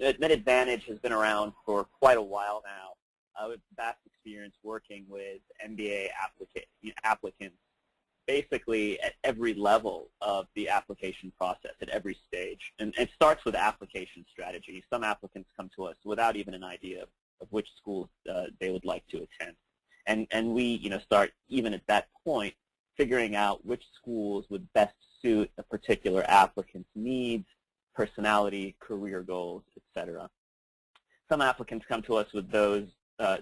Admit Advantage has been around for quite a while now, with vast experience working with MBA applicants basically at every level of the application process, at every stage. And it starts with application strategy. Some applicants come to us without even an idea of which schools they would like to attend. And we start even at that point figuring out which schools would best suit a particular applicant's needs, personality, career goals, etc. Some applicants come to us with those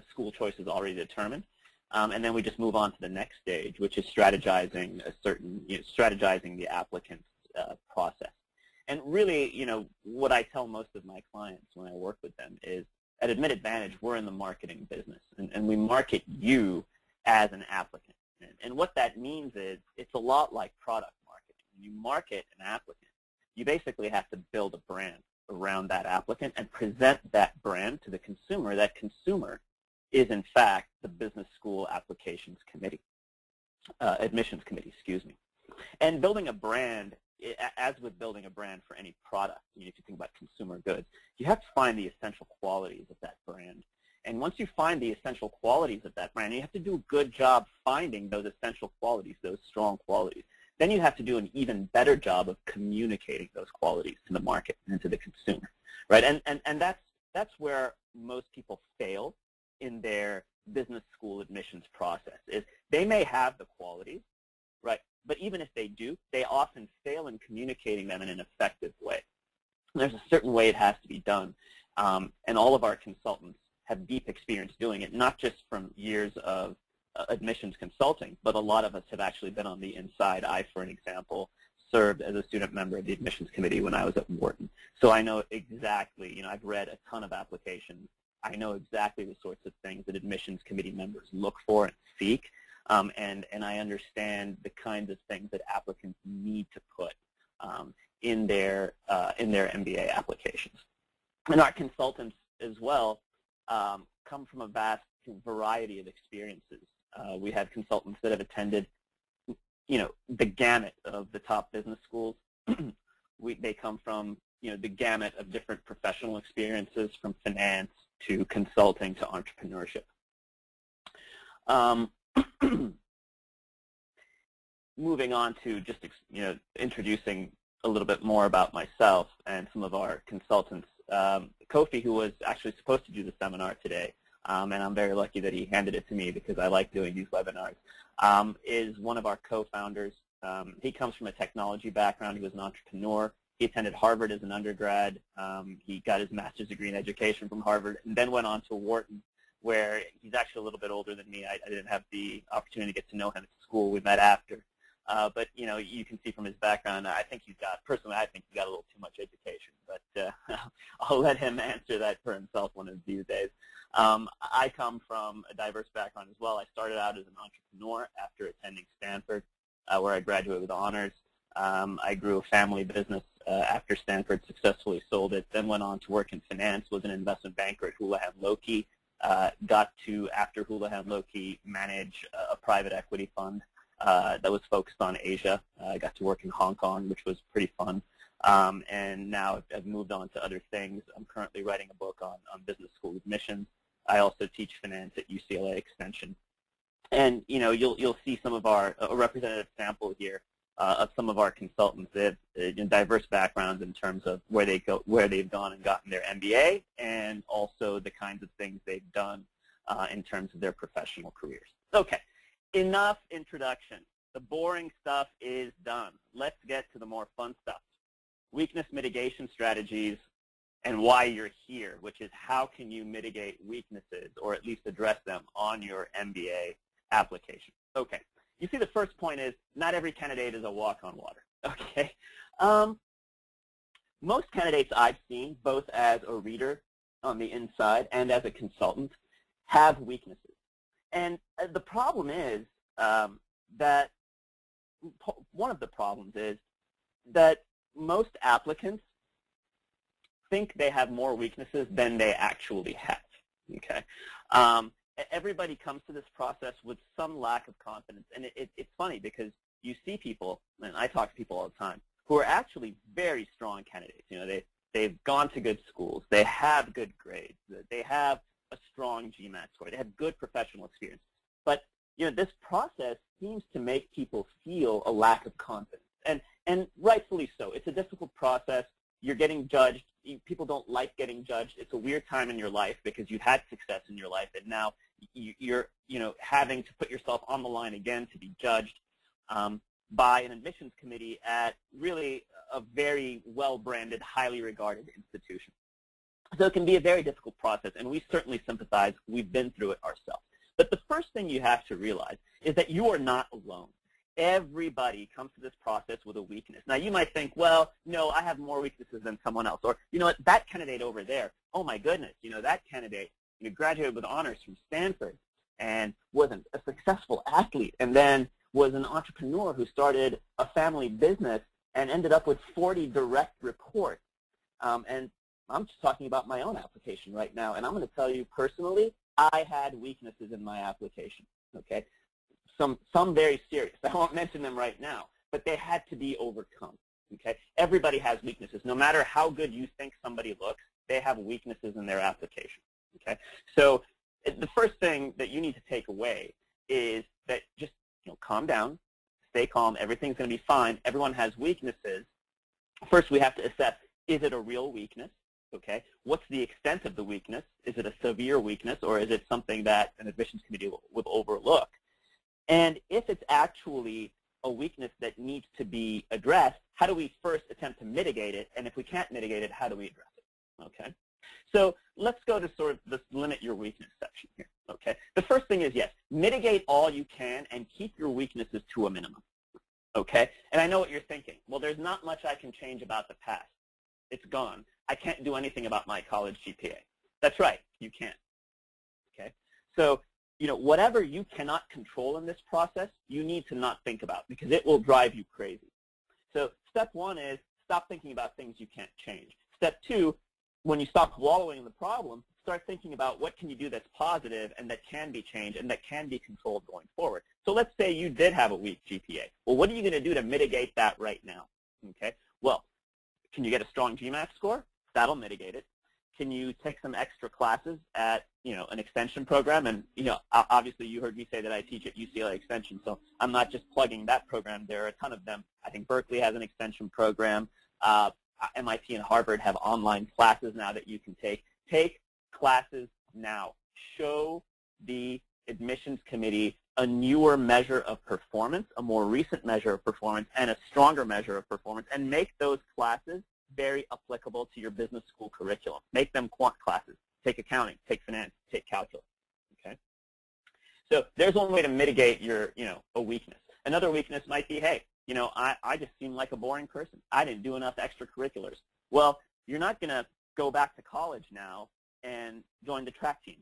school choices already determined. And then we just move on to the next stage, which is strategizing strategizing the applicant's process. And really, what I tell most of my clients when I work with them is, at Admit Advantage, we're in the marketing business, and we market you as an applicant. And what that means is, it's a lot like product marketing. When you market an applicant, you basically have to build a brand around that applicant and present that brand to the consumer. That consumer is, in fact, the business school applications committee, admissions committee, excuse me. And building a brand, as with building a brand for any product, if you think about consumer goods, you have to find the essential qualities of that brand. And once you find the essential qualities of that brand, you have to do a good job finding those essential qualities, those strong qualities. Then you have to do an even better job of communicating those qualities to the market and to the consumer, right? And that's where most people fail in their business school admissions process. Is they may have the qualities, right? But even if they do, they often fail in communicating them in an effective way. There's a certain way it has to be done, and all of our consultants have deep experience doing it, not just from years of admissions consulting, but a lot of us have actually been on the inside. I, for an example, served as a student member of the admissions committee when I was at Wharton. So I know exactly, I've read a ton of applications. I know exactly the sorts of things that admissions committee members look for and seek, and I understand the kinds of things that applicants need to put in their MBA applications. And our consultants as well come from a vast variety of experiences. We have consultants that have attended, the gamut of the top business schools. They come from, the gamut of different professional experiences, from finance to consulting to entrepreneurship. Moving on to just, introducing a little bit more about myself and some of our consultants. Kofi, who was actually supposed to do the seminar today, and I'm very lucky that he handed it to me because I like doing these webinars, is one of our co-founders. He comes from a technology background. He was an entrepreneur. He attended Harvard as an undergrad. He got his master's degree in education from Harvard and then went on to Wharton, where he's actually a little bit older than me. I didn't have the opportunity to get to know him at school. We met after. But, you can see from his background, personally, I think he's got a little too much education. But I'll let him answer that for himself one of these days. I come from a diverse background as well. I started out as an entrepreneur after attending Stanford, where I graduated with honors. I grew a family business after Stanford, successfully sold it, then went on to work in finance, was an investment banker at Houlihan Lokey, got to, after Houlihan Lokey, manage a private equity fund that was focused on Asia. I got to work in Hong Kong, which was pretty fun. And now I've moved on to other things. I'm currently writing a book on business school admissions. I also teach finance at UCLA Extension. And, you'll see some of a representative sample here of some of our consultants. They have diverse backgrounds in terms of where they've gone and gotten their MBA, and also the kinds of things they've done in terms of their professional careers. Okay, enough introduction. The boring stuff is done. Let's get to the more fun stuff. Weakness mitigation strategies and why you're here, which is how can you mitigate weaknesses or at least address them on your MBA application. Okay. You see, the first point is not every candidate is a walk on water. Okay. Most candidates I've seen, both as a reader on the inside and as a consultant, have weaknesses. And the problem is that one of the problems is that most applicants think they have more weaknesses than they actually have. Okay. Everybody comes to this process with some lack of confidence, and it's funny because you see people, and I talk to people all the time, who are actually very strong candidates. they've gone to good schools, they have good grades, they have a strong GMAT score, they have good professional experience. But this process seems to make people feel a lack of confidence, and rightfully so. It's a difficult process. You're getting judged. People don't like getting judged. It's a weird time in your life because you've had success in your life, and now you're having to put yourself on the line again to be judged by an admissions committee at really a very well-branded, highly regarded institution. So it can be a very difficult process, and we certainly sympathize. We've been through it ourselves. But the first thing you have to realize is that you are not alone. Everybody comes to this process with a weakness. Now, you might think, well, no, I have more weaknesses than someone else. Or, you know what, that candidate over there, oh, my goodness, that candidate graduated with honors from Stanford and was a successful athlete and then was an entrepreneur who started a family business and ended up with 40 direct reports. And I'm just talking about my own application right now. And I'm going to tell you personally, I had weaknesses in my application, okay? Some very serious. I won't mention them right now, but they had to be overcome, okay? Everybody has weaknesses. No matter how good you think somebody looks, they have weaknesses in their application, okay? So the first thing that you need to take away is that just calm down, stay calm, everything's going to be fine. Everyone has weaknesses. First, we have to assess, is it a real weakness? Okay, what's the extent of the weakness? Is it a severe weakness, or is it something that an admissions committee will overlook? And if it's actually a weakness that needs to be addressed, how do we first attempt to mitigate it? And if we can't mitigate it, how do we address it? Okay, so let's go to sort of this limit your weakness section here. Okay, the first thing is, yes, mitigate all you can and keep your weaknesses to a minimum. Okay, and I know what you're thinking. Well, there's not much I can change about the past. It's gone. I can't do anything about my college GPA. That's right, you can't. Okay, so whatever you cannot control in this process, you need to not think about because it will drive you crazy. So step one is stop thinking about things you can't change. Step two, when you stop wallowing in the problem, start thinking about what can you do that's positive and that can be changed and that can be controlled going forward. So let's say you did have a weak GPA. Well, what are you going to do to mitigate that right now? Okay, well, can you get a strong GMAT score? That'll mitigate it. Can you take some extra classes at an extension program? And obviously you heard me say that I teach at UCLA Extension, so I'm not just plugging that program. There are a ton of them. I think Berkeley has an extension program. MIT and Harvard have online classes now that you can take. Take classes now. Show the admissions committee a newer measure of performance, a more recent measure of performance, and a stronger measure of performance, and make those classes very applicable to your business school curriculum. Make them quant classes. Take accounting, take finance, take calculus. Okay? So there's one way to mitigate your, a weakness. Another weakness might be, hey, I just seem like a boring person. I didn't do enough extracurriculars. Well, you're not going to go back to college now and join the track team.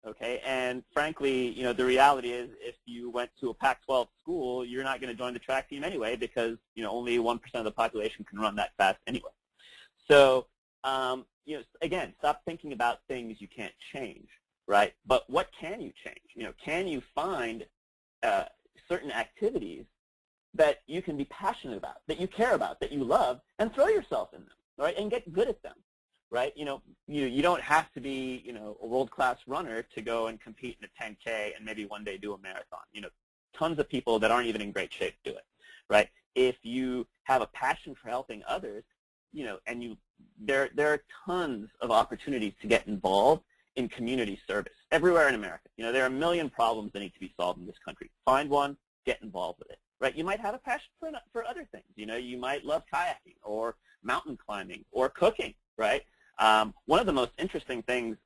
Okay, and frankly, the reality is if you went to a Pac-12 school, you're not going to join the track team anyway because, only 1% of the population can run that fast anyway. So, again, stop thinking about things you can't change, right? But what can you change? Can you find certain activities that you can be passionate about, that you care about, that you love, and throw yourself in them, right? And get good at them. Right? You don't have to be, a world-class runner to go and compete in a 10K and maybe one day do a marathon. Tons of people that aren't even in great shape do it, right? If you have a passion for helping others, and there are tons of opportunities to get involved in community service everywhere in America. There are a million problems that need to be solved in this country. Find one, get involved with it, right? You might have a passion for other things. You might love kayaking or mountain climbing or cooking, right? One of the most interesting things,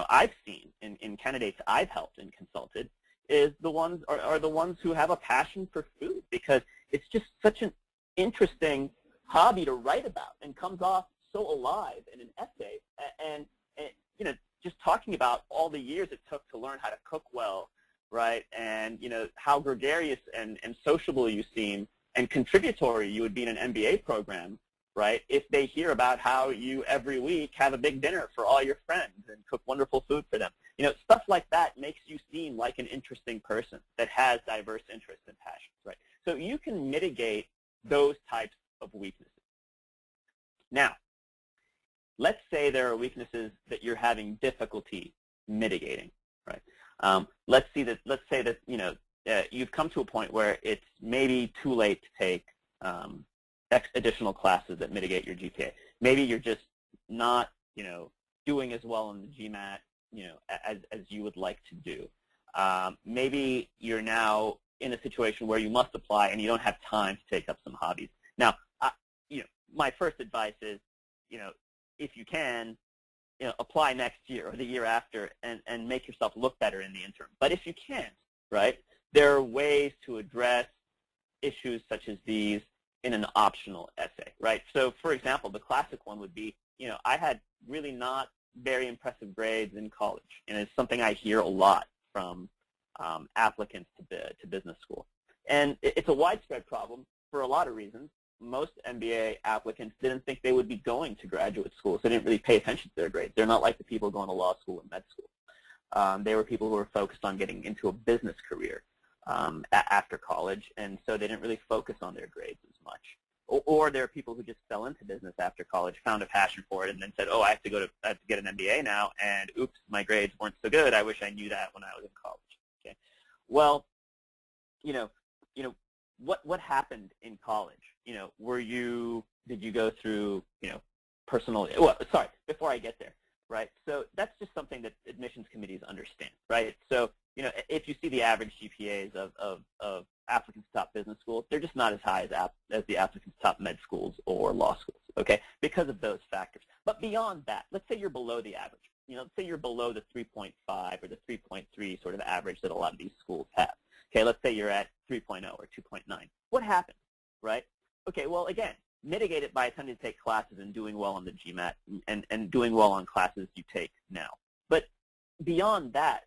I've seen in candidates I've helped and consulted is the ones who have a passion for food because it's just such an interesting hobby to write about and comes off so alive in an essay. And just talking about all the years it took to learn how to cook well, right? And, how gregarious and sociable you seem and contributory you would be in an MBA program, right, if they hear about how you every week have a big dinner for all your friends and cook wonderful food for them. Stuff like that makes you seem like an interesting person that has diverse interests and passions, right? So you can mitigate those types of weaknesses. Now, let's say there are weaknesses that you're having difficulty mitigating, right? Let's say that you've come to a point where it's maybe too late to take additional classes that mitigate your GPA. Maybe you're just not doing as well in the GMAT as you would like to do. Maybe you're now in a situation where you must apply and you don't have time to take up some hobbies. Now, my first advice is, if you can, apply next year or the year after and make yourself look better in the interim. But if you can't, right, there are ways to address issues such as these in an optional essay, right? So, for example, the classic one would be, I had really not very impressive grades in college, and it's something I hear a lot from applicants to business school. And it's a widespread problem for a lot of reasons. Most MBA applicants didn't think they would be going to graduate school, so they didn't really pay attention to their grades. They're not like the people going to law school and med school. They were people who were focused on getting into a business career after college, and so they didn't really focus on their grades as much. Or there are people who just fell into business after college, found a passion for it, and then said, oh, I have to get an MBA now, and oops, my grades weren't so good. I wish I knew that when I was in college. Okay. Well, what happened in college? Did you go through, personal, well, sorry, before I get there, right? So that's just something that admissions committees understand, right? So, if you see the average GPAs of applicants' top business schools, they're just not as high as the applicants' top med schools or law schools, okay, because of those factors. But beyond that, let's say you're below the average. Let's say you're below the 3.5 or the 3.3 sort of average that a lot of these schools have. Okay, let's say you're at 3.0 or 2.9. What happens, right? Okay, well, again, mitigate it by attempting to take classes and doing well on the GMAT and doing well on classes you take now. But beyond that,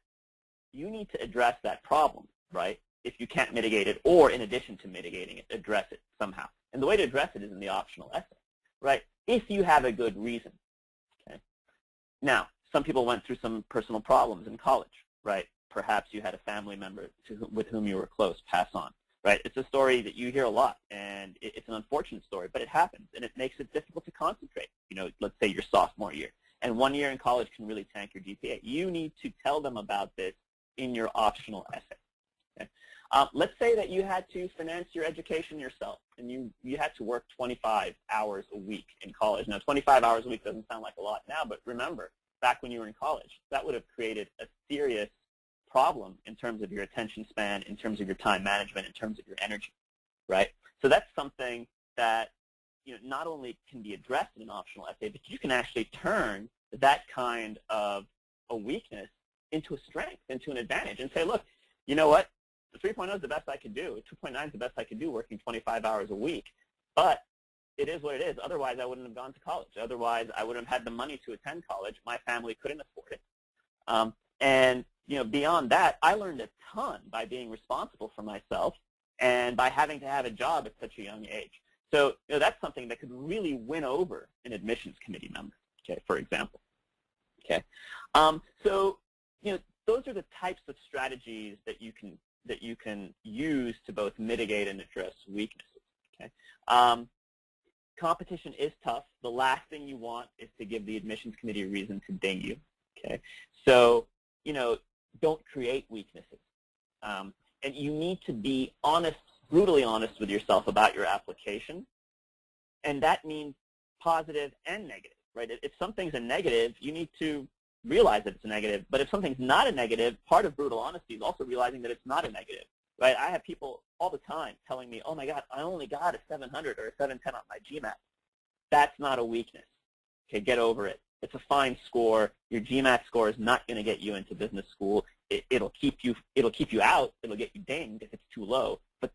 you need to address that problem, right? If you can't mitigate it, or in addition to mitigating it, address it somehow. And the way to address it is in the optional essay, right? If you have a good reason, okay? Now, some people went through some personal problems in college, right? Perhaps you had a family member with whom you were close pass on, right? It's a story that you hear a lot, and it's an unfortunate story, but it happens, and it makes it difficult to concentrate, let's say your sophomore year. And 1 year in college can really tank your GPA. You need to tell them about this in your optional essay. Okay? Let's say that you had to finance your education yourself, and you had to work 25 hours a week in college. Now, 25 hours a week doesn't sound like a lot now, but remember, back when you were in college, that would have created a serious problem in terms of your attention span, in terms of your time management, in terms of your energy, right? So that's something that not only can be addressed in an optional essay, but you can actually turn that kind of a weakness into a strength, into an advantage, and say, look, you know what? The 3.0 is the best I could do. 2.9 is the best I could do working 25 hours a week. But it is what it is. Otherwise, I wouldn't have gone to college. Otherwise, I wouldn't have had the money to attend college. My family couldn't afford it. And beyond that, I learned a ton by being responsible for myself and by having to have a job at such a young age. So that's something that could really win over an admissions committee member, okay, for example. Okay. So those are the types of strategies that you can use to both mitigate and address weaknesses. Okay. Competition is tough. The last thing you want is to give the admissions committee a reason to ding you. Okay. So don't create weaknesses, and you need to be honest, brutally honest with yourself about your application, and that means positive and negative. Right. If something's a negative, you need to realize that it's a negative. But if something's not a negative, part of brutal honesty is also realizing that it's not a negative. Right? I have people all the time telling me, oh my God, I only got a 700 or a 710 on my GMAT. That's not a weakness. Okay, get over it. It's a fine score. Your GMAT score is not going to get you into business school. It'll keep you out. It'll get you dinged if it's too low. But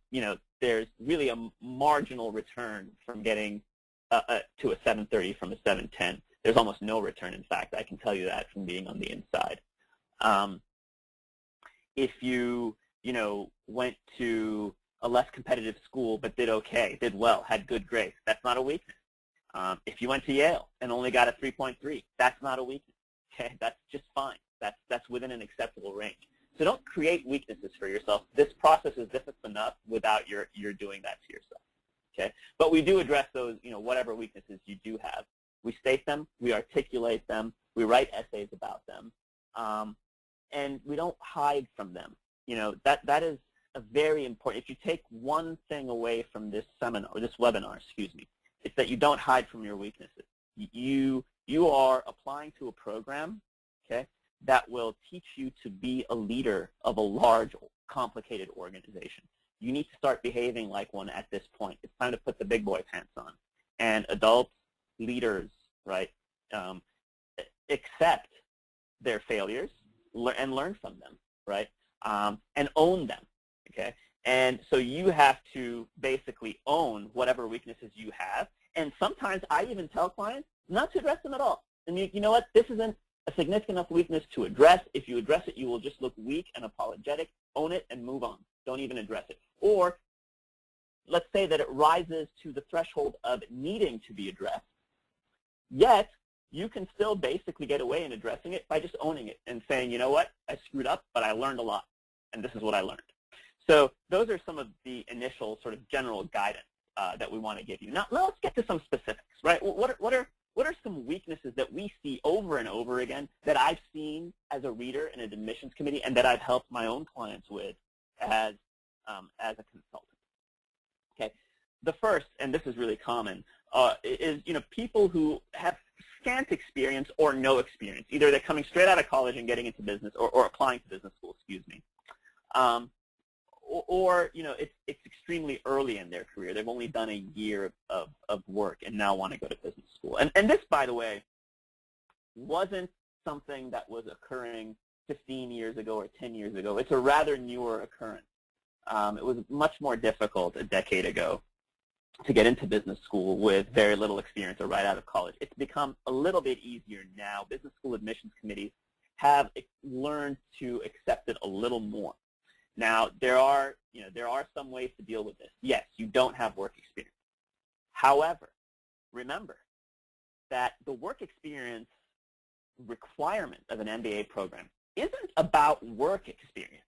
there's really a marginal return from getting to a 730 from a 710. There's almost no return, in fact. I can tell you that from being on the inside. If you, went to a less competitive school but did okay, did well, had good grades, that's not a weakness. If you went to Yale and only got a 3.3, that's not a weakness. Okay, that's just fine. That's within an acceptable range. So don't create weaknesses for yourself. This process is difficult enough without you're doing that to yourself. Okay, but we do address those, whatever weaknesses you do have We state them, we articulate them, we write essays about them, and we don't hide from them. That is a very important. If you take one thing away from this seminar, or this webinar, excuse me, it's that you don't hide from your weaknesses. You are applying to a program, okay, that will teach you to be a leader of a large, complicated organization. You need to start behaving like one at this point. It's time to put the big boy pants on. And adults, leaders, right, accept their failures and learn from them, right, and own them, okay? And so you have to basically own whatever weaknesses you have. And sometimes I even tell clients not to address them at all. And you know what? This isn't a significant enough weakness to address. If you address it, you will just look weak and apologetic. Own it and move on. Don't even address it. Or let's say that it rises to the threshold of needing to be addressed, yet you can still basically get away in addressing it by just owning it and saying, you know what, I screwed up, but I learned a lot, and this is what I learned. So those are some of the initial sort of general guidance that we want to give you. Now let's get to some specifics, right? What are some weaknesses that we see over and over again that I've seen as a reader in an admissions committee and that I've helped my own clients with as a consultant? Okay, the first, and this is really common, is people who have scant experience or no experience. Either they're coming straight out of college and getting into business, or applying to business school, excuse me, or it's extremely early in their career. They've only done a year of work and now want to go to business school. And this, by the way, wasn't something that was occurring 15 years ago or 10 years ago. It's a rather newer occurrence. It was much more difficult a decade ago to get into business school with very little experience or right out of college. It's become a little bit easier now. Business school admissions committees have learned to accept it a little more. Now, there are some ways to deal with this. Yes, you don't have work experience. However, remember that the work experience requirement of an MBA program isn't about work experience,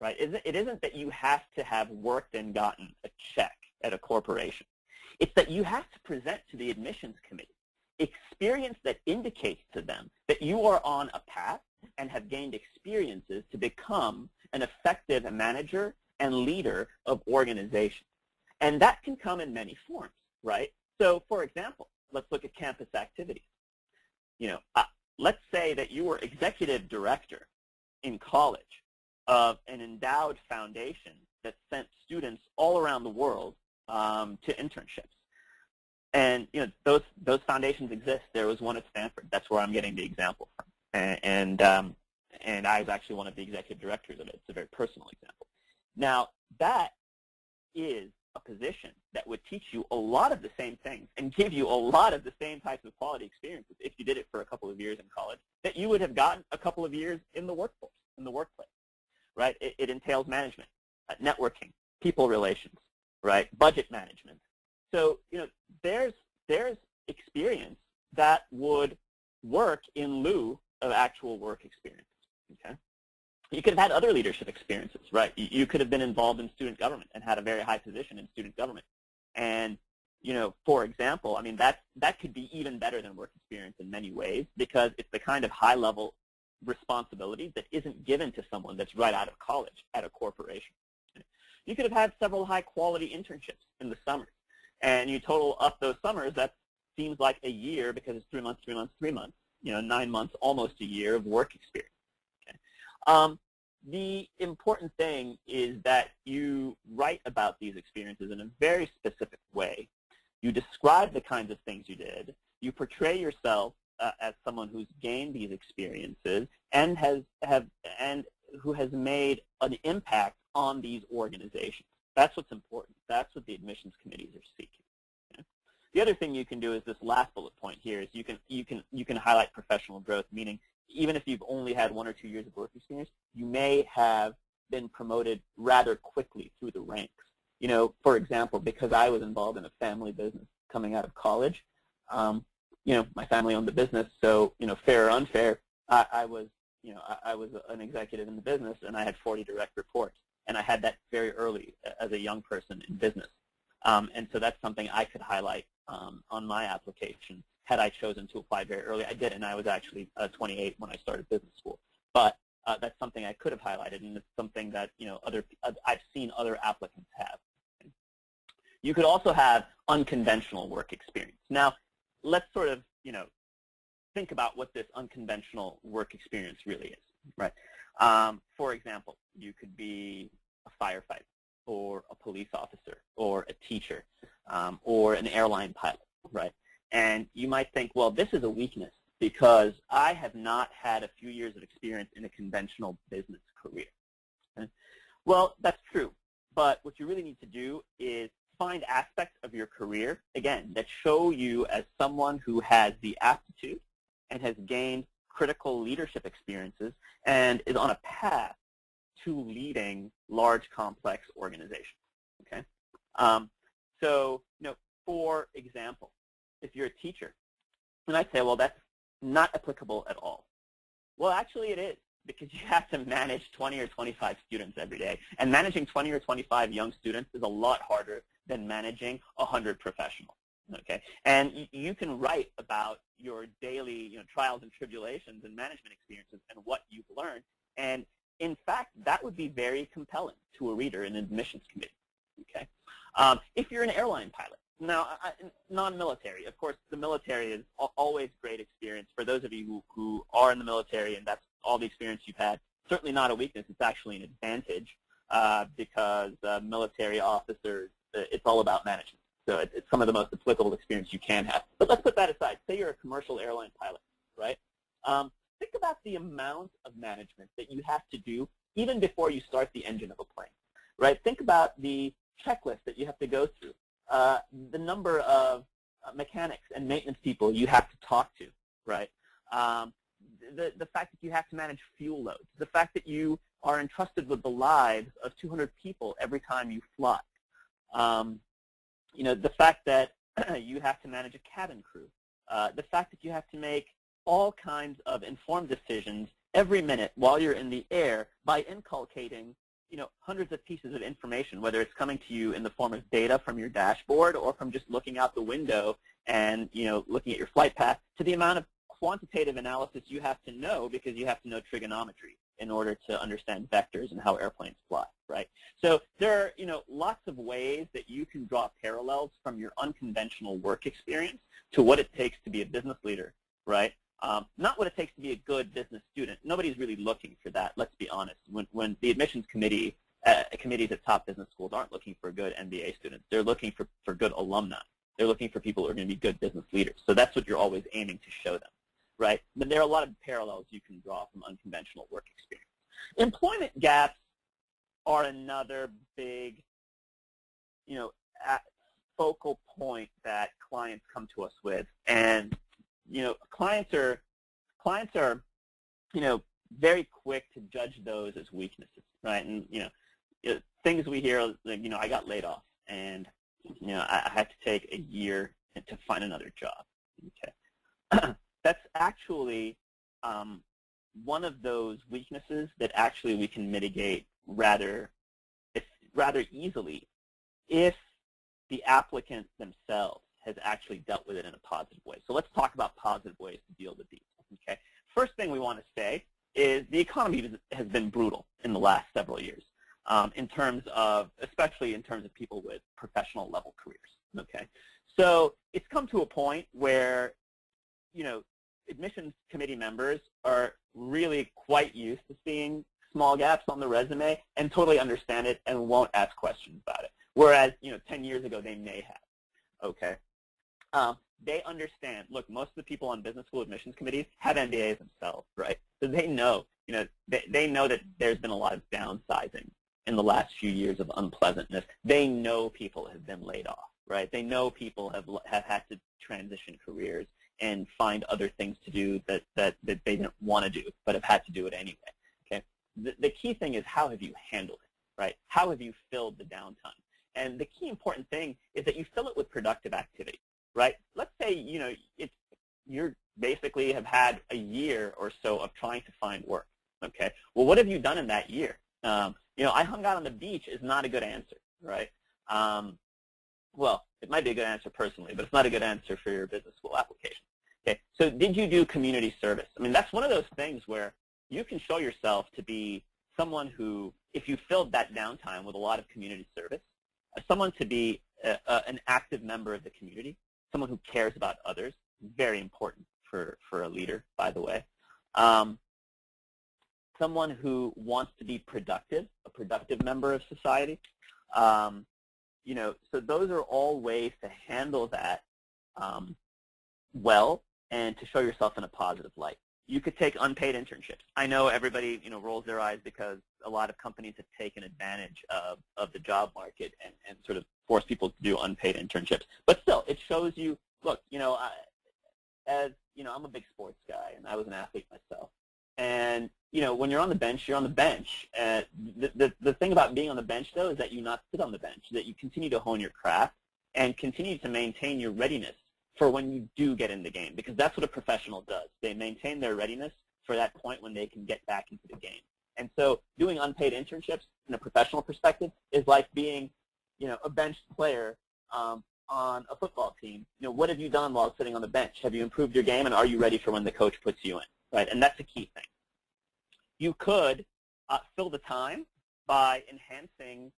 right? It isn't that you have to have worked and gotten a check at a corporation. It's that you have to present to the admissions committee experience that indicates to them that you are on a path and have gained experiences to become an effective manager and leader of organizations. And that can come in many forms, right? So, for example, let's look at campus activities. Let's say that you were executive director in college of an endowed foundation that sent students all around the world to internships. And those foundations exist. There was one at Stanford. That's where I'm getting the example from. And I was actually one of the executive directors of it. It's a very personal example. Now, that is a position that would teach you a lot of the same things and give you a lot of the same types of quality experiences if you did it for a couple of years in college that you would have gotten a couple of years in the workforce, in the workplace, right? It entails management, networking, people relations, right? Budget management. So, there's experience that would work in lieu of actual work experience, okay? You could have had other leadership experiences, right? You could have been involved in student government and had a very high position in student government. And, for example, I mean, that could be even better than work experience in many ways because it's the kind of high-level responsibility that isn't given to someone that's right out of college at a corporation. You could have had several high-quality internships in the summers. And you total up those summers, that seems like a year because it's 3 months, 3 months, 3 months, 9 months, almost a year of work experience. Okay? The important thing is that you write about these experiences in a very specific way. You describe the kinds of things you did. You portray yourself as someone who's gained these experiences and who has made an impact on these organizations. That's what's important. That's what the admissions committees are seeking. Okay? The other thing you can do is this last bullet point here is you can highlight professional growth, meaning even if you've only had 1 or 2 years of work experience, you may have been promoted rather quickly through the ranks. For example, because I was involved in a family business coming out of college, my family owned the business, so fair or unfair, I was an executive in the business, and I had 40 direct reports, and I had that very early as a young person in business, and so that's something I could highlight on on my application had I chosen to apply very early. I did, and I was actually 28 when I started business school. But that's something I could have highlighted, and it's something that I've seen other applicants have. You could also have unconventional work experience. Now, let's sort of think about what this unconventional work experience really is, right? For example, you could be a firefighter, or a police officer, or a teacher, or an airline pilot, right? And you might think, well, this is a weakness because I have not had a few years of experience in a conventional business career. Okay? Well, that's true, but what you really need to do is find aspects of your career, again, that show you as someone who has the aptitude and has gained critical leadership experiences and is on a path to leading large, complex organizations. Okay, so for example, if you're a teacher, and I say, well, that's not applicable at all. Well, actually, it is, because you have to manage 20 or 25 students every day, and managing 20 or 25 young students is a lot harder than managing 100 professionals. Okay, and you can write about your daily trials and tribulations and management experiences and what you've learned, and in fact, that would be very compelling to a reader in an admissions committee. Okay, if you're an airline pilot, now non-military, of course, the military is always great experience for those of you who are in the military, and that's all the experience you've had. Certainly not a weakness; it's actually an advantage because military officers, it's all about management. So it's some of the most applicable experience you can have. But let's put that aside. Say you're a commercial airline pilot, right? Think about the amount of management that you have to do even before you start the engine of a plane, right? Think about the checklist that you have to go through, the number of mechanics and maintenance people you have to talk to, right? The fact that you have to manage fuel loads, the fact that you are entrusted with the lives of 200 people every time you fly. The fact that you have to manage a cabin crew, the fact that you have to make all kinds of informed decisions every minute while you're in the air by inculcating, hundreds of pieces of information, whether it's coming to you in the form of data from your dashboard or from just looking out the window and, looking at your flight path, to the amount of quantitative analysis you have to know because you have to know trigonometry in order to understand vectors and how airplanes fly, right? So there are, lots of ways that you can draw parallels from your unconventional work experience to what it takes to be a business leader, right? Not what it takes to be a good business student. Nobody's really looking for that, let's be honest. When the admissions committees at top business schools aren't looking for good MBA students, they're looking for good alumni. They're looking for people who are going to be good business leaders. So that's what you're always aiming to show them, right? But there are a lot of parallels you can draw from unconventional work experience. Employment gaps are another big, focal point that clients come to us with, and clients are very quick to judge those as weaknesses, right? And things we hear, like, I got laid off, and I had to take a year to find another job. Okay, that's actually one of those weaknesses that actually we can mitigate rather easily if the applicants themselves has actually dealt with it in a positive way. So let's talk about positive ways to deal with these. Okay. First thing we want to say is the economy has been brutal in the last several years, especially in terms of people with professional level careers. Okay. So it's come to a point where, admissions committee members are really quite used to seeing small gaps on the resume and totally understand it and won't ask questions about it. Whereas, 10 years ago they may have. Okay. They understand, look, most of the people on business school admissions committees have MBAs themselves, right? So they know, they know that there's been a lot of downsizing in the last few years of unpleasantness. They know people have been laid off, right? They know people have had to transition careers and find other things to do that they didn't want to do but have had to do it anyway. Okay. The key thing is, how have you handled it, right? How have you filled the downtime? And the key important thing is that you fill it with productive activity, right? Let's say, you basically have had a year or so of trying to find work, okay? Well, what have you done in that year? I hung out on the beach is not a good answer, right? well, it might be a good answer personally, but it's not a good answer for your business school application. Okay, so did you do community service? I mean, that's one of those things where you can show yourself to be someone who, if you filled that downtime with a lot of community service, someone to be an active member of the community, someone who cares about others, very important for a leader, by the way. Someone who wants to be productive, a productive member of society. You know, so those are all ways to handle that well and to show yourself in a positive light. You could take unpaid internships. I know everybody, you know, rolls their eyes because a lot of companies have taken advantage of the job market and sort of force people to do unpaid internships. But still, it shows you, look, you know, as you know, I'm a big sports guy, and I was an athlete myself. And you know, when you're on the bench, you're on the bench. The thing about being on the bench, though, is that you not sit on the bench, that you continue to hone your craft and continue to maintain your readiness for when you do get in the game, because that's what a professional does. They maintain their readiness for that point when they can get back into the game. And so doing unpaid internships in a professional perspective is like being, you know, a bench player on a football team. You know, what have you done while sitting on the bench? Have you improved your game, and are you ready for when the coach puts you in? Right, and that's a key thing. You could fill the time by enhancing,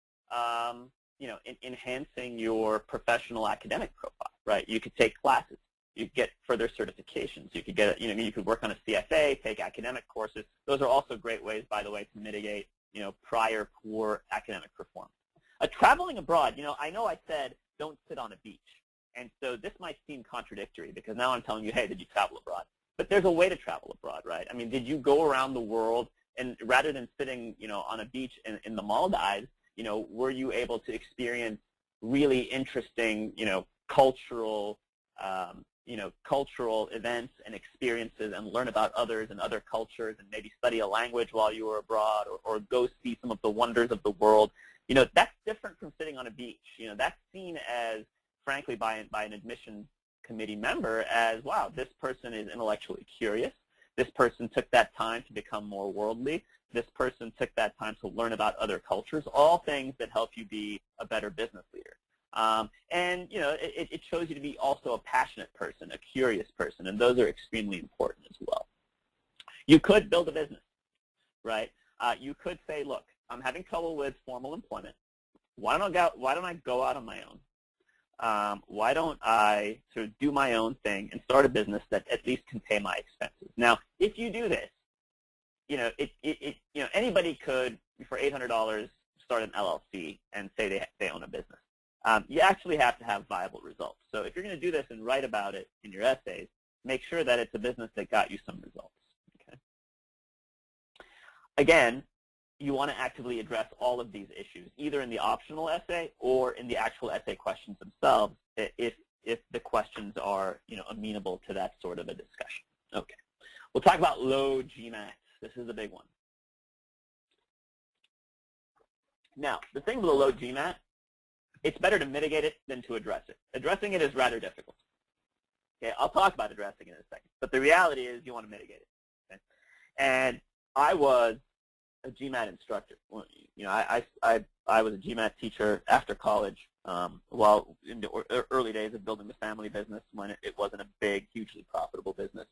you know, enhancing your professional academic profile. Right, you could take classes, you could get further certifications, you could get, you know, you could work on a CFA, take academic courses. Those are also great ways, by the way, to mitigate, you know, prior poor academic performance. Traveling abroad, you know I said don't sit on a beach, and so this might seem contradictory because now I'm telling you, hey, did you travel abroad? But there's a way to travel abroad, right? I mean, did you go around the world, and rather than sitting, you know, on a beach in the Maldives, you know, were you able to experience really interesting, you know, cultural events and experiences and learn about others and other cultures and maybe study a language while you were abroad or go see some of the wonders of the world? You know, that's different from sitting on a beach. You know, that's seen as, frankly, by an admissions committee member as, wow, this person is intellectually curious. This person took that time to become more worldly. This person took that time to learn about other cultures, all things that help you be a better business leader. And, you know, it shows you to be also a passionate person, a curious person, and those are extremely important as well. You could build a business, right? You could say, look, I'm having trouble with formal employment. Why don't I go out on my own? Why don't I sort of do my own thing and start a business that at least can pay my expenses? Now, if you do this, you know, you know, anybody could, for $800, start an LLC and say they own a business. You actually have to have viable results. So if you're going to do this and write about it in your essays, make sure that it's a business that got you some results. Okay. Again, you want to actively address all of these issues, either in the optional essay or in the actual essay questions themselves, if the questions are, you know, amenable to that sort of a discussion. Okay. We'll talk about low GMAT. This is a big one. Now, the thing with a low GMAT, it's better to mitigate it than to address it. Addressing it is rather difficult. Okay, I'll talk about addressing it in a second, but the reality is you want to mitigate it. Okay? And I was a GMAT instructor. You know, I was a GMAT teacher after college, while in the early days of building the family business when it wasn't a big, hugely profitable business.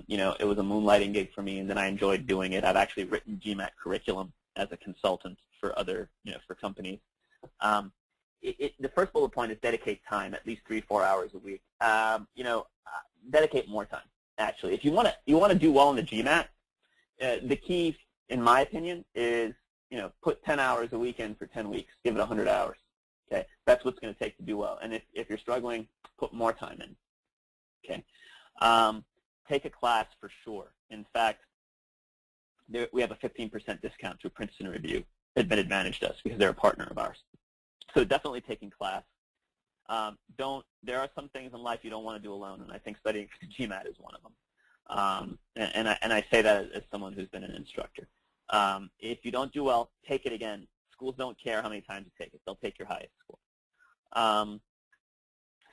You know, it was a moonlighting gig for me, and then I enjoyed doing it. I've actually written GMAT curriculum as a consultant for other, you know, for companies. The first bullet point is dedicate time, at least 3-4 hours a week. You know, dedicate more time. Actually, if you want to do well in the GMAT, the key, in my opinion, is, you know, put 10 hours a week in for 10 weeks. Give it 100 hours. Okay, that's what's going to take to do well. And if you're struggling, put more time in. Okay, take a class for sure. In fact, we have a 15% discount through Princeton Review. Admit Advantage does because they're a partner of ours. So definitely taking class. There are some things in life you don't want to do alone, and I think studying for the GMAT is one of them. And I say that as someone who's been an instructor. If you don't do well, take it again. Schools don't care how many times you take it. They'll take your highest score.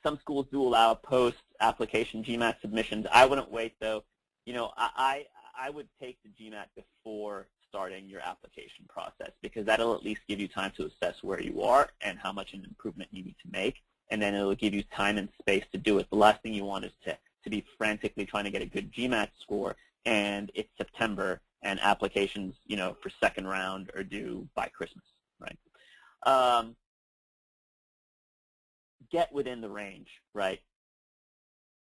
Some schools do allow post-application GMAT submissions. I wouldn't wait, though. You know, I would take the GMAT before starting your application process, because that'll at least give you time to assess where you are and how much an improvement you need to make, and then it'll give you time and space to do it. The last thing you want is to be frantically trying to get a good GMAT score, and it's September, and applications, for second round are due by Christmas, right? Get within the range, right?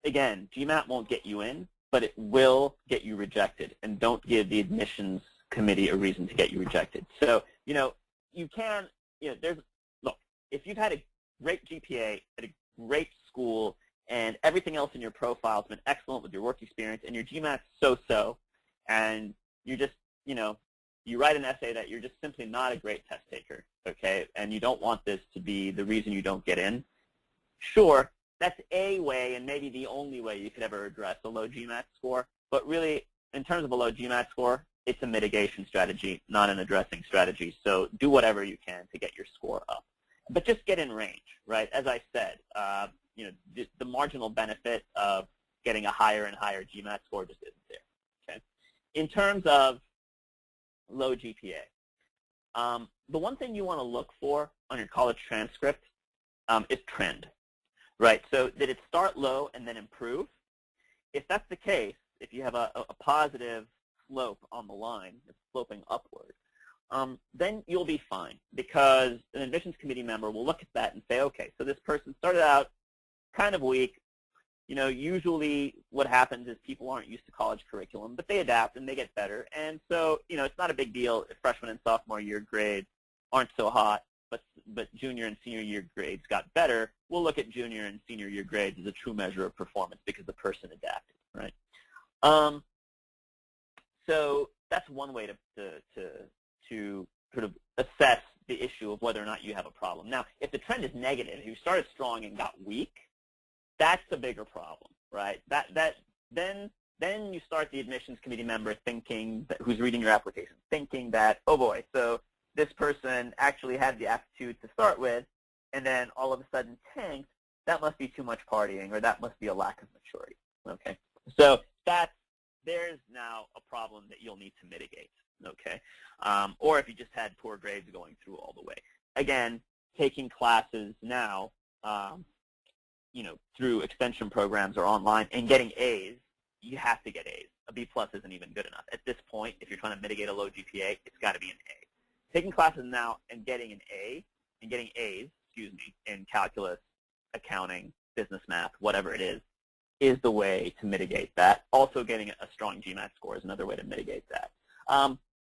Again, GMAT won't get you in, but it will get you rejected, and don't give the admissions committee a reason to get you rejected. So, you can, look, if you've had a great GPA at a great school and everything else in your profile has been excellent with your work experience and your GMAT's so-so, and you just, you write an essay that you're just simply not a great test taker, okay, and you don't want this to be the reason you don't get in, sure, that's a way and maybe the only way you could ever address a low GMAT score. But really, in terms of a low GMAT score, it's a mitigation strategy, not an addressing strategy. So do whatever you can to get your score up. But just get in range, right? As I said, the marginal benefit of getting a higher and higher GMAT score just isn't there. Okay. In terms of low GPA, the one thing you want to look for on your college transcript is trend. Right, so did it start low and then improve? If that's the case, if you have a positive slope on the line, it's sloping upward, then you'll be fine, because an admissions committee member will look at that and say, okay, so this person started out kind of weak. Usually what happens is people aren't used to college curriculum, but they adapt and they get better. And so, it's not a big deal if freshman and sophomore year grades aren't so hot, but junior and senior year grades got better. We'll look at junior and senior year grades as a true measure of performance because the person adapted, right? So that's one way to sort of assess the issue of whether or not you have a problem. Now, if the trend is negative, if you started strong and got weak, that's a bigger problem, right? Then you start the admissions committee member thinking, who's reading your application, thinking that, oh boy, so this person actually had the aptitude to start with, and then all of a sudden tanked. That must be too much partying, or that must be a lack of maturity. Okay, so there's now a problem that you'll need to mitigate. Okay, or if you just had poor grades going through all the way. Again, taking classes now, through extension programs or online and getting A's, you have to get A's. A B+ isn't even good enough at this point. If you're trying to mitigate a low GPA, it's got to be an A. Taking classes now and getting an A, and getting A's, in calculus, accounting, business math, whatever it is the way to mitigate that. Also getting a strong GMAT score is another way to mitigate that.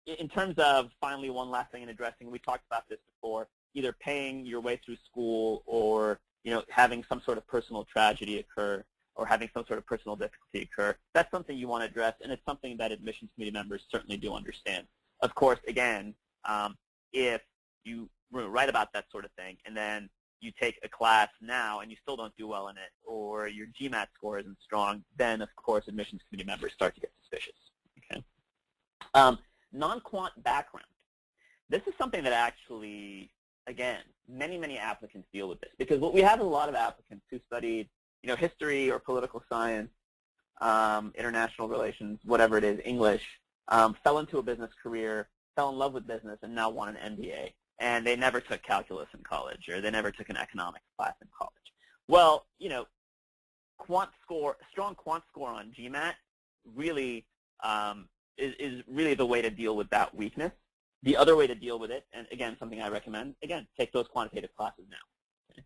In terms of, finally, one last thing in addressing, we talked about this before, either paying your way through school or having some sort of personal tragedy occur or having some sort of personal difficulty occur. That's something you want to address, and it's something that admissions committee members certainly do understand. Of course, again, if you write about that sort of thing and then you take a class now and you still don't do well in it, or your GMAT score isn't strong, then, of course, admissions committee members start to get suspicious. Okay. Non-quant background. This is something that actually, again, many applicants deal with this, because what we have is a lot of applicants who studied, history or political science, international relations, whatever it is, English, fell into a business career, fell in love with business, and now want an MBA. And they never took calculus in college, or they never took an economics class in college. Well, strong quant score on GMAT really is really the way to deal with that weakness. The other way to deal with it, and again, something I recommend, again, take those quantitative classes now. Okay.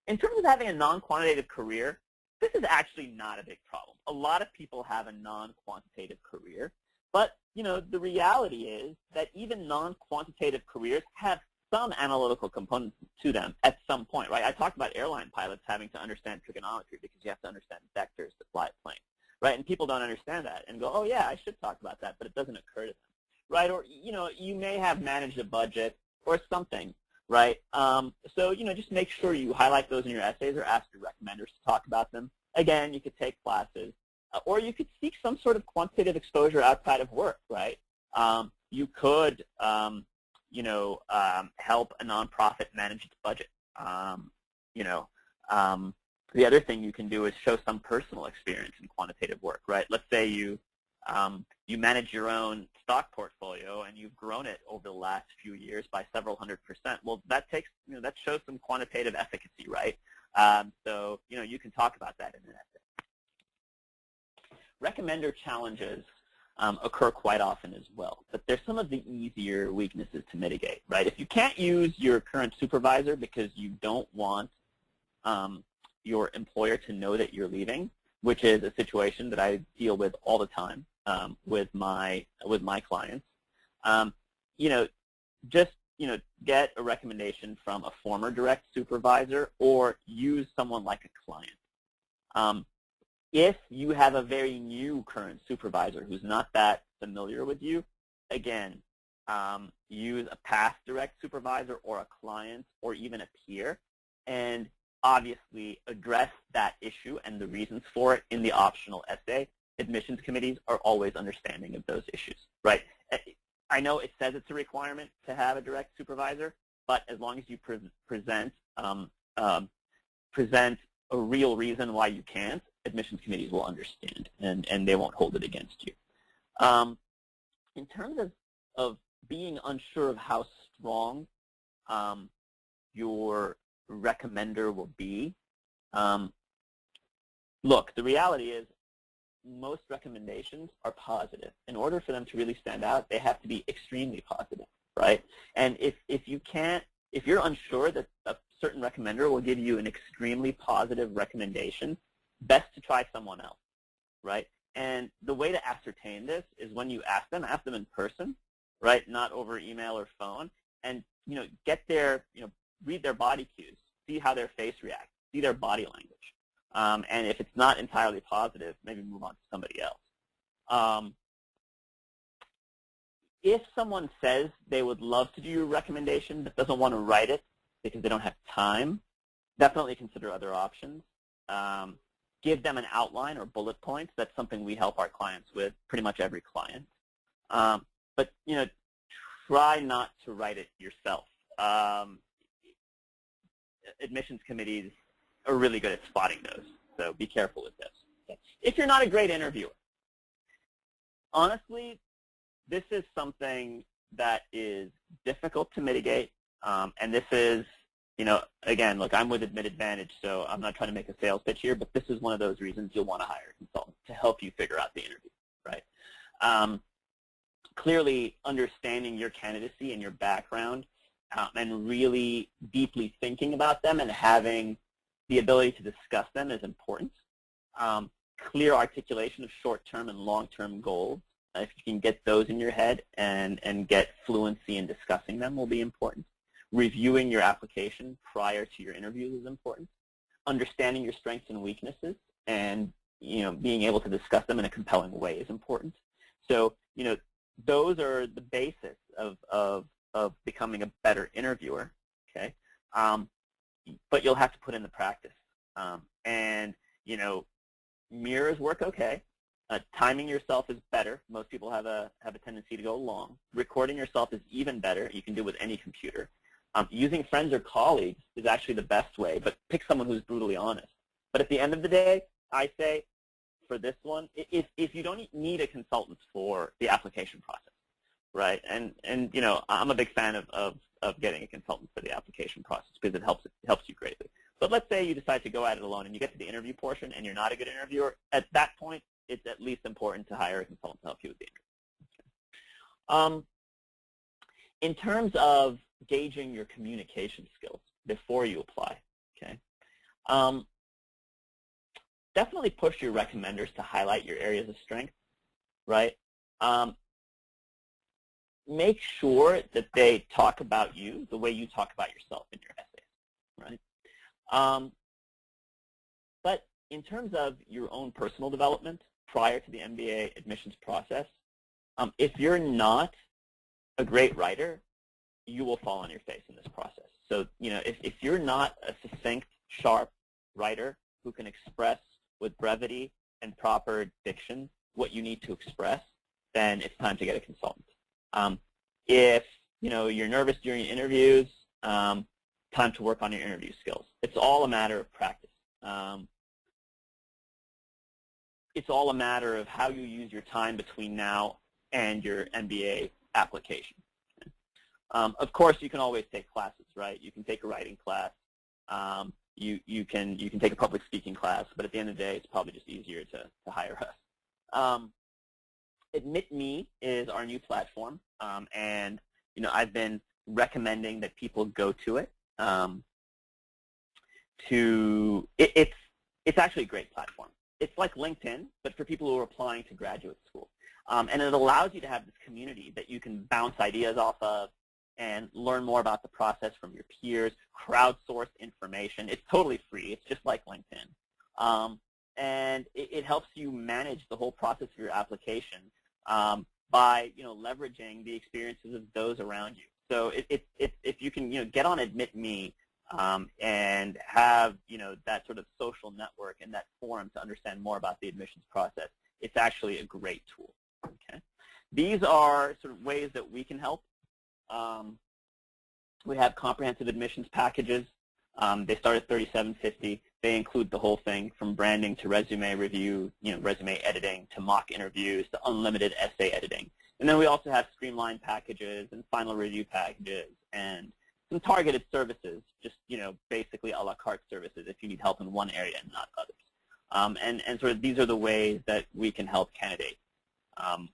In terms of having a non-quantitative career, this is actually not a big problem. A lot of people have a non-quantitative career, but the reality is that even non-quantitative careers have some analytical components to them at some point, right? I talked about airline pilots having to understand trigonometry because you have to understand vectors to fly a plane, right? And people don't understand that and go, oh yeah, I should talk about that, but it doesn't occur to them, right? Or you may have managed a budget or something, right? So just make sure you highlight those in your essays or ask your recommenders to talk about them. Again, you could take classes. Or you could seek some sort of quantitative exposure outside of work, right? You could, help a nonprofit manage its budget. The other thing you can do is show some personal experience in quantitative work, right? Let's say you You manage your own stock portfolio, and you've grown it over the last few years by several 100%. Well, that takes, that shows some quantitative efficacy, right? So, you can talk about that in an essay. Recommender challenges occur quite often as well, but they're some of the easier weaknesses to mitigate, right? If you can't use your current supervisor because you don't want your employer to know that you're leaving, which is a situation that I deal with all the time with my clients, just get a recommendation from a former direct supervisor or use someone like a client. If you have a very new current supervisor who's not that familiar with you, again, use a past direct supervisor or a client or even a peer, and obviously address that issue and the reasons for it in the optional essay. Admissions committees are always understanding of those issues, right? I know it says it's a requirement to have a direct supervisor, but as long as you present a real reason why you can't, admissions committees will understand, and they won't hold it against you. In terms of being unsure of how strong your recommender will be, look, the reality is most recommendations are positive. In order for them to really stand out, they have to be extremely positive, right? And if you're unsure that a certain recommender will give you an extremely positive recommendation, best to try someone else, right? And the way to ascertain this is when you ask them in person, right? Not over email or phone, and get their, read their body cues, see how their face reacts, see their body language. And if it's not entirely positive, maybe move on to somebody else. If someone says they would love to do your recommendation but doesn't want to write it because they don't have time, definitely consider other options. Give them an outline or bullet points. That's something we help our clients with, pretty much every client. But try not to write it yourself. Admissions committees are really good at spotting those, so be careful with this. Okay. If you're not a great interviewer, honestly, this is something that is difficult to mitigate, and this is, again, look, I'm with AdmitAdvantage, so I'm not trying to make a sales pitch here, but this is one of those reasons you'll want to hire a consultant to help you figure out the interview, right? Clearly, understanding your candidacy and your background and really deeply thinking about them and having the ability to discuss them is important. Clear articulation of short-term and long-term goals. If you can get those in your head and get fluency in discussing them will be important. Reviewing your application prior to your interviews is important. Understanding your strengths and weaknesses and being able to discuss them in a compelling way is important. So those are the basis of becoming a better interviewer. Okay. But you'll have to put in the practice. And, mirrors work okay. Timing yourself is better. Most people have a tendency to go long. Recording yourself is even better. You can do it with any computer. Using friends or colleagues is actually the best way, but pick someone who's brutally honest. But at the end of the day, I say for this one, if you don't need a consultant for the application process, right? And I'm a big fan of getting a consultant for the application process because it helps you greatly. But let's say you decide to go at it alone and you get to the interview portion and you're not a good interviewer. At that point, it's at least important to hire a consultant to help you with the interview. In terms of gauging your communication skills before you apply, okay, definitely push your recommenders to highlight your areas of strength, right? Make sure that they talk about you the way you talk about yourself in your essays, right? But in terms of your own personal development prior to the MBA admissions process, if you're not a great writer, you will fall on your face in this process. So, if you're not a succinct, sharp writer who can express with brevity and proper diction what you need to express, then it's time to get a consultant. If you're nervous during interviews, time to work on your interview skills. It's all a matter of practice. it's all a matter of how you use your time between now and your MBA application. Of course, you can always take classes, right? You can take a writing class. You can take a public speaking class, but at the end of the day, it's probably just easier to hire us. AdmitMe is our new platform, and I've been recommending that people go to it. It's actually a great platform. It's like LinkedIn, but for people who are applying to graduate school. And it allows you to have this community that you can bounce ideas off of and learn more about the process from your peers, crowdsource information. It's totally free. It's just like LinkedIn. And it helps you manage the whole process of your application by leveraging the experiences of those around you. So if you can get on AdmitMe and have that sort of social network and that forum to understand more about the admissions process, it's actually a great tool. Okay, these are sort of ways that we can help. We have comprehensive admissions packages. They start at $37.50. They include the whole thing from branding to resume review, resume editing to mock interviews to unlimited essay editing. And then we also have streamlined packages and final review packages and some targeted services, just basically a la carte services if you need help in one area and not others. And sort of these are the ways that we can help candidates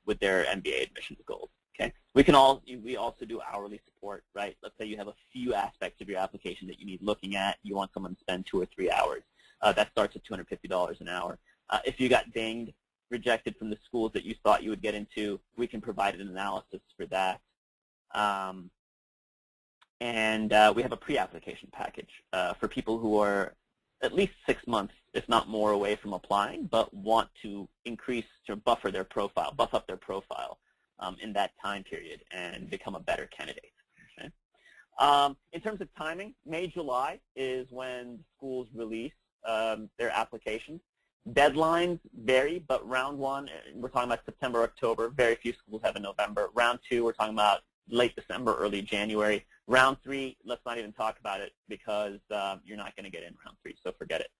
with their MBA admissions goals. Okay, we also do hourly support, right? Let's say you have a few aspects of your application that you need looking at. You want someone to spend 2 or 3 hours. That starts at $250 an hour. If you got dinged, rejected from the schools that you thought you would get into, we can provide an analysis for that. And we have a pre-application package for people who are at least 6 months, if not more, away from applying, but want to increase or buff up their profile in that time period and become a better candidate. Okay? In terms of timing, May, July is when schools release their applications. Deadlines vary, but round 1, we're talking about September, October. Very few schools have in November. Round 2, we're talking about late December, early January. Round 3, let's not even talk about it because you're not going to get in round 3, so forget it.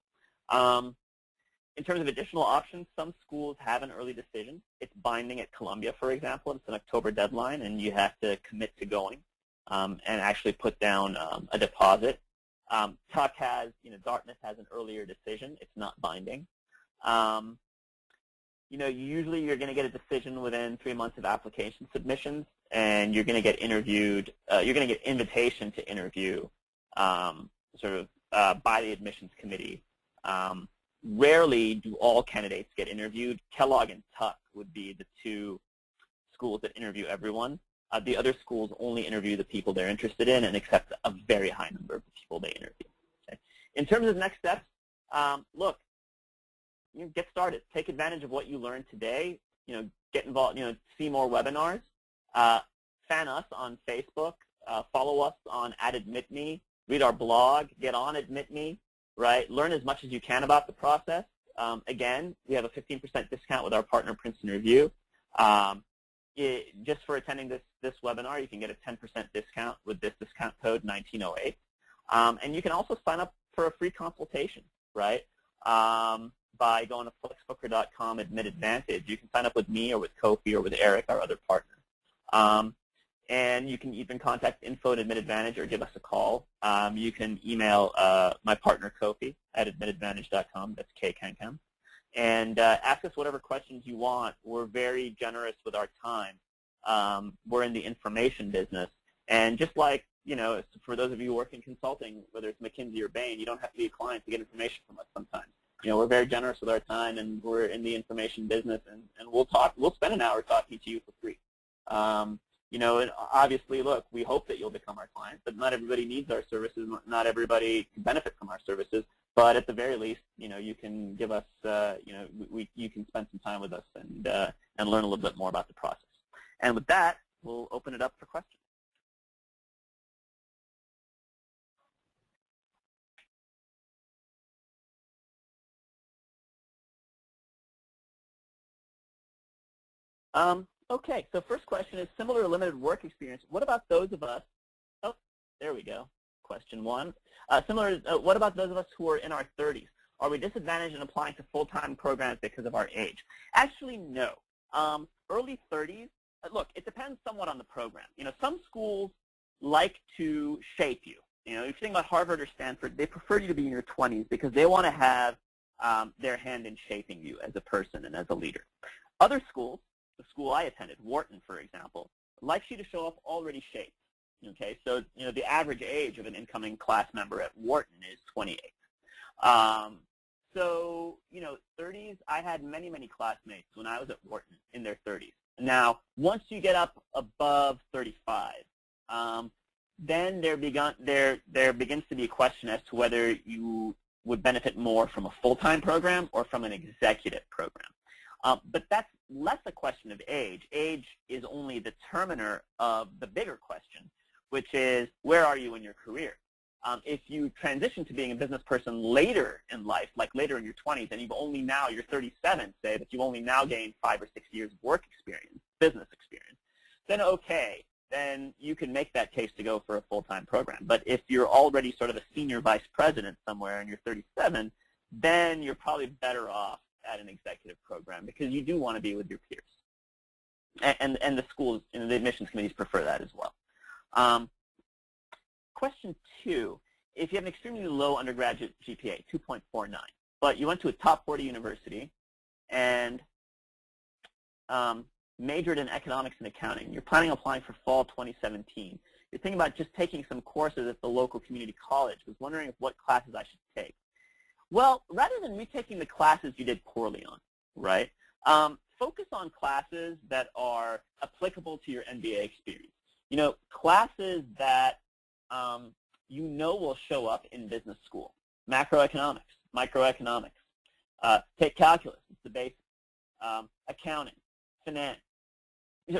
In terms of additional options, some schools have an early decision. It's binding at Columbia, for example. It's an October deadline, and you have to commit to going and actually put down a deposit. Tuck has, Dartmouth has an earlier decision. It's not binding. Usually you're going to get a decision within 3 months of application submissions, and you're going to get interviewed. You're going to get invitation to interview by the admissions committee. Rarely do all candidates get interviewed. Kellogg and Tuck would be the 2 schools that interview everyone. The other schools only interview the people they're interested in and accept a very high number of the people they interview. Okay? In terms of next steps, look, get started. Take advantage of what you learned today. Get involved. See more webinars. Fan us on Facebook. Follow us on @AdmitMe. Read our blog. Get on AdmitMe. Right. Learn as much as you can about the process. Again, we have a 15% discount with our partner Princeton Review. Just for attending this webinar, you can get a 10% discount with this discount code 1908. And you can also sign up for a free consultation, right? By going to flexbooker.com /admitadvantage. You can sign up with me or with Kofi or with Eric, our other partner. And you can even contact info@admitadvantage or give us a call. You can email my partner Kofi at admitadvantage.com. That's K-Can-Can. And ask us whatever questions you want. We're very generous with our time. We're in the information business. And just like, for those of you who work in consulting, whether it's McKinsey or Bain, you don't have to be a client to get information from us sometimes. We're very generous with our time, and we're in the information business, and we'll spend an hour talking to you for free. And obviously, look, we hope that you'll become our client, but not everybody needs our services. Not everybody can benefit from our services. But at the very least, you can give us, you can spend some time with us and learn a little bit more about the process. And with that, we'll open it up for questions. Okay, so first question is similar to limited work experience. What about those of us? Oh, there we go. Question 1. What about those of us who are in our 30s? Are we disadvantaged in applying to full-time programs because of our age? Actually, no. Early 30s, look, it depends somewhat on the program. Some schools like to shape you. If you think about Harvard or Stanford, they prefer you to be in your 20s because they want to have their hand in shaping you as a person and as a leader. Other schools, the school I attended, Wharton, for example, likes you to show up already shaped. Okay, so the average age of an incoming class member at Wharton is 28. So 30s, I had many, many classmates when I was at Wharton in their 30s. Now, once you get up above 35, then there begins to be a question as to whether you would benefit more from a full-time program or from an executive program. But that's less a question of age. Age is only the determiner of the bigger question, which is where are you in your career? If you transition to being a business person later in life, like later in your 20s, and you're 37, say, but you've only now gained 5 or 6 years of work experience, business experience, then okay, then you can make that case to go for a full-time program. But if you're already sort of a senior vice president somewhere and you're 37, then you're probably better off at an executive program because you do want to be with your peers. And the schools, the admissions committees prefer that as well. Question 2, if you have an extremely low undergraduate GPA, 2.49, but you went to a top 40 university and majored in economics and accounting, you're planning on applying for fall 2017, you're thinking about just taking some courses at the local community college, was wondering what classes I should take. Well, rather than retaking the classes you did poorly on, right, focus on classes that are applicable to your MBA experience. Classes that will show up in business school. Macroeconomics, microeconomics. Take calculus, it's the basics. Accounting, finance.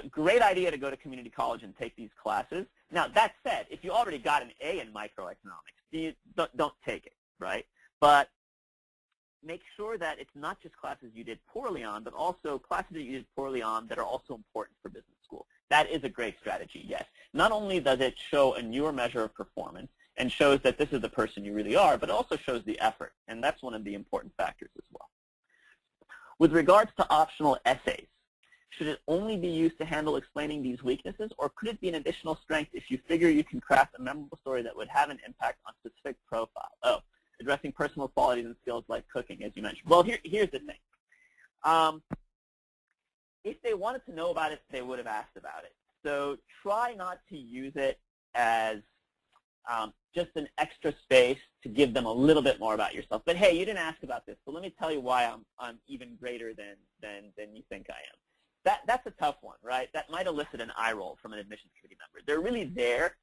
Great idea to go to community college and take these classes. Now, that said, if you already got an A in microeconomics, don't take it, right? But make sure that it's not just classes you did poorly on, but also classes that you did poorly on that are also important for business school. That is a great strategy, yes. Not only does it show a newer measure of performance and shows that this is the person you really are, but it also shows the effort, and that's one of the important factors as well. With regards to optional essays, should it only be used to handle explaining these weaknesses, or could it be an additional strength if you figure you can craft a memorable story that would have an impact on specific profile? Oh, addressing personal qualities and skills like cooking, as you mentioned. Well, here's the thing. If they wanted to know about it, they would have asked about it. So try not to use it as just an extra space to give them a little bit more about yourself. But hey, you didn't ask about this, so let me tell you why I'm even greater than you think I am. That's a tough one, right? That might elicit an eye roll from an admissions committee member. They're really there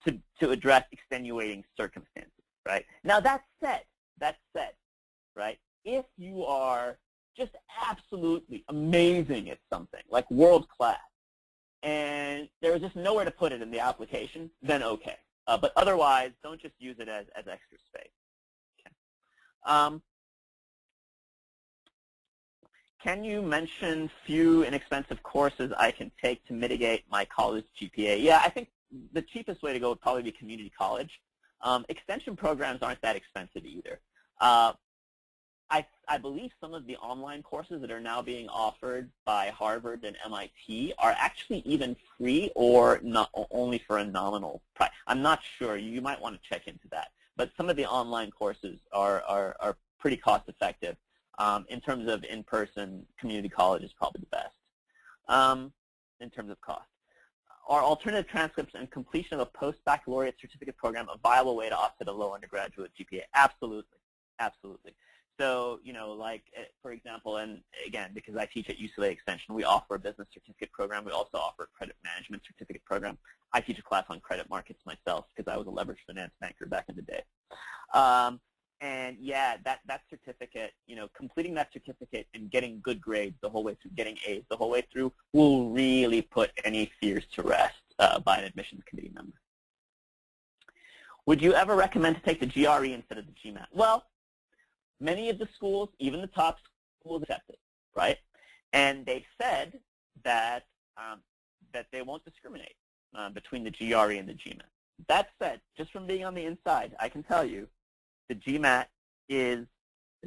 to address extenuating circumstances, right? Now that said, right, if you are just absolutely amazing at something, like world class, and there's just nowhere to put it in the application, then okay. But otherwise, don't just use it as extra space. Okay. Can you mention few inexpensive courses I can take to mitigate my college GPA? Yeah, I think the cheapest way to go would probably be community college. Extension programs aren't that expensive either. I believe some of the online courses that are now being offered by Harvard and MIT are actually even free or not, only for a nominal price. I'm not sure. You might want to check into that. But some of the online courses are pretty cost effective. In terms of in-person, community college is probably the best in terms of cost. Are alternative transcripts and completion of a post-baccalaureate certificate program a viable way to offset a low undergraduate GPA? Absolutely. Absolutely. So, like, for example, and again, because I teach at UCLA Extension, we offer a business certificate program. We also offer a credit management certificate program. I teach a class on credit markets myself because I was a leveraged finance banker back in the day. And yeah, that certificate, completing that certificate and getting good grades the whole way through, getting A's the whole way through, will really put any fears to rest by an admissions committee member. Would you ever recommend to take the GRE instead of the GMAT? Well, many of the schools, even the top schools, accept it, right? And they said that that they won't discriminate between the GRE and the GMAT. That said, just from being on the inside, I can tell you the GMAT is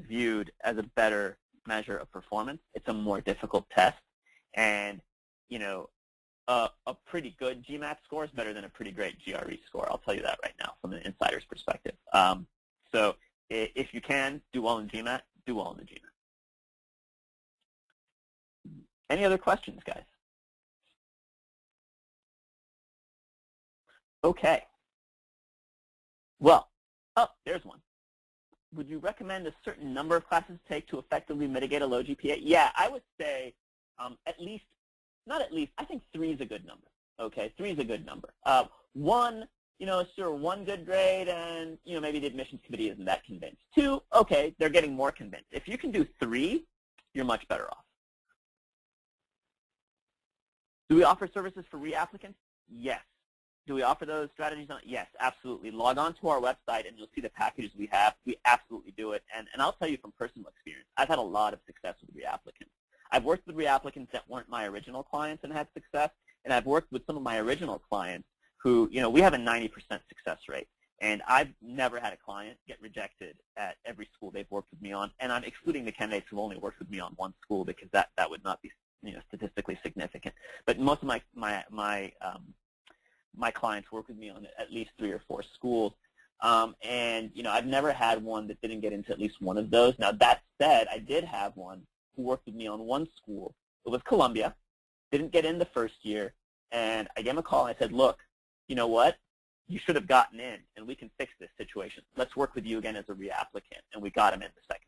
viewed as a better measure of performance. It's a more difficult test, and a pretty good GMAT score is better than a pretty great GRE score. I'll tell you that right now from an insider's perspective. So if you can do well in GMAT, do well in the GMAT. Any other questions, guys? Okay. Well, there's one. Would you recommend a certain number of classes to take to effectively mitigate a low GPA? Yeah, I would say at least, not at least, I think 3 is a good number. Okay, 3 is a good number. 1, sure, 1 good grade, and maybe the admissions committee isn't that convinced. 2, okay, they're getting more convinced. If you can do 3, you're much better off. Do we offer services for reapplicants? Yes. Do we offer those strategies? Yes, absolutely. Log on to our website and you'll see the packages we have. We absolutely do it. And I'll tell you from personal experience, I've had a lot of success with reapplicants. I've worked with reapplicants that weren't my original clients and had success, and I've worked with some of my original clients who, we have a 90% success rate. And I've never had a client get rejected at every school they've worked with me on, and I'm excluding the candidates who've only worked with me on 1 school because that would not be statistically significant. But most of my clients work with me on at least 3 or 4 schools. And I've never had one that didn't get into at least one of those. Now, that said, I did have one who worked with me on 1 school. It was Columbia, didn't get in the first year, and I gave him a call and I said, look, you know what? You should have gotten in, and we can fix this situation. Let's work with you again as a reapplicant, and we got him in the second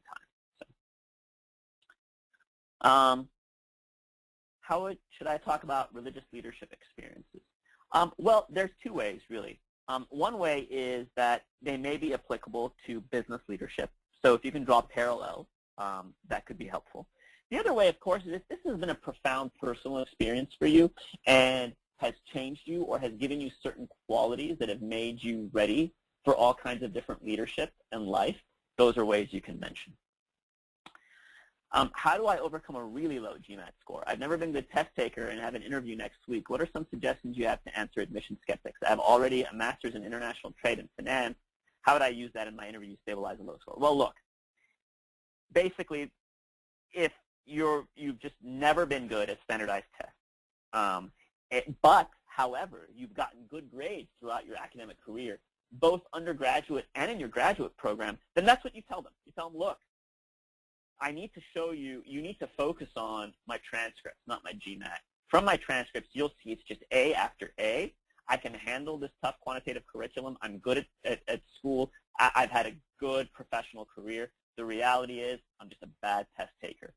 time. So, should I talk about religious leadership experiences? Well, there's 2 ways, really. One way is that they may be applicable to business leadership. So if you can draw parallels, that could be helpful. The other way, of course, is if this has been a profound personal experience for you and has changed you or has given you certain qualities that have made you ready for all kinds of different leadership and life, those are ways you can mention. How do I overcome a really low GMAT score? I've never been a good test taker and have an interview next week. What are some suggestions you have to answer admission skeptics? I have already a master's in international trade and finance. How would I use that in my interview to stabilize a low score? Well, look, basically, if you've just never been good at standardized tests, but, however, you've gotten good grades throughout your academic career, both undergraduate and in your graduate program, then that's what you tell them. You tell them, look, I need to show you, you need to focus on my transcripts, not my GMAT. From my transcripts, you'll see it's just A after A. I can handle this tough quantitative curriculum. I'm good at school. I've had a good professional career. The reality is I'm just a bad test taker.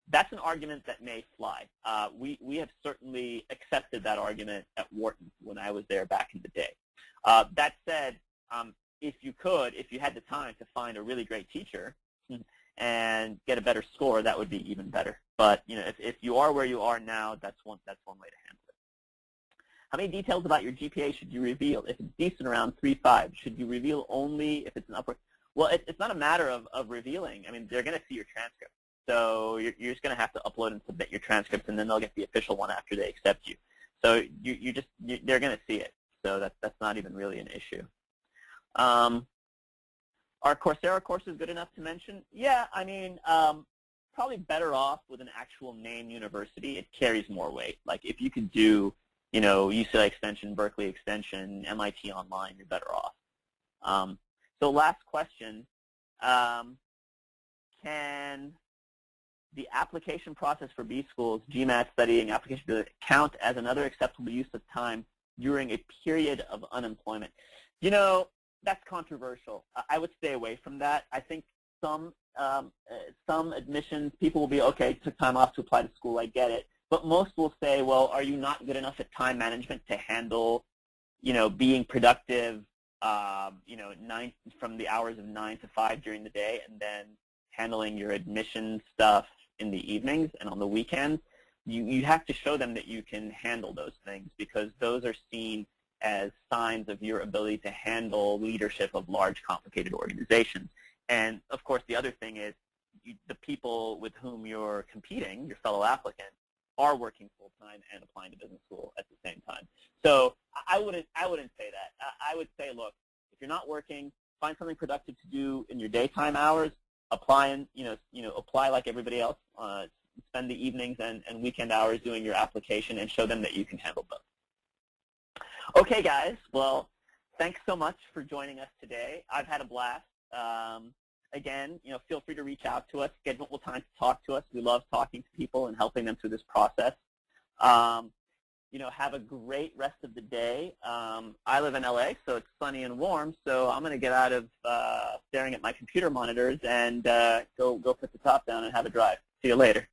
That's an argument that may fly. We have certainly accepted that argument at Wharton when I was there back in the day. That said, if you had the time to find a really great teacher and get a better score, that would be even better. But if you are where you are now, that's one way to handle it. How many details about your GPA should you reveal? If it's decent, around 3.5, should you reveal only if it's an upward? Well, it's not a matter of revealing. I mean, they're going to see your transcript. So you're just going to have to upload and submit your transcripts, and then they'll get the official one after they accept you. So they're going to see it. So that's not even really an issue. Are Coursera courses good enough to mention? Yeah, I mean, probably better off with an actual name university. It carries more weight. Like if you could do, UCLA Extension, Berkeley Extension, MIT Online, you're better off. So last question, can the application process for B schools, GMAT studying, application count as another acceptable use of time during a period of unemployment? That's controversial. I would stay away from that. I think some admissions, people will be, okay, took time off to apply to school, I get it. But most will say, well, are you not good enough at time management to handle, being productive, from the hours of 9 to 5 during the day and then handling your admission stuff in the evenings and on the weekends? You have to show them that you can handle those things because those are seen as signs of your ability to handle leadership of large, complicated organizations. And, of course, the other thing is the people with whom you're competing, your fellow applicants, are working full-time and applying to business school at the same time. So I wouldn't say that. I would say, look, if you're not working, find something productive to do in your daytime hours, apply like everybody else. Spend the evenings and weekend hours doing your application and show them that you can handle both. Okay, guys. Well, thanks so much for joining us today. I've had a blast. Again, feel free to reach out to us, schedule time to talk to us. We love talking to people and helping them through this process. Have a great rest of the day. I live in LA, so it's sunny and warm, so I'm going to get out of staring at my computer monitors and go put the top down and have a drive. See you later.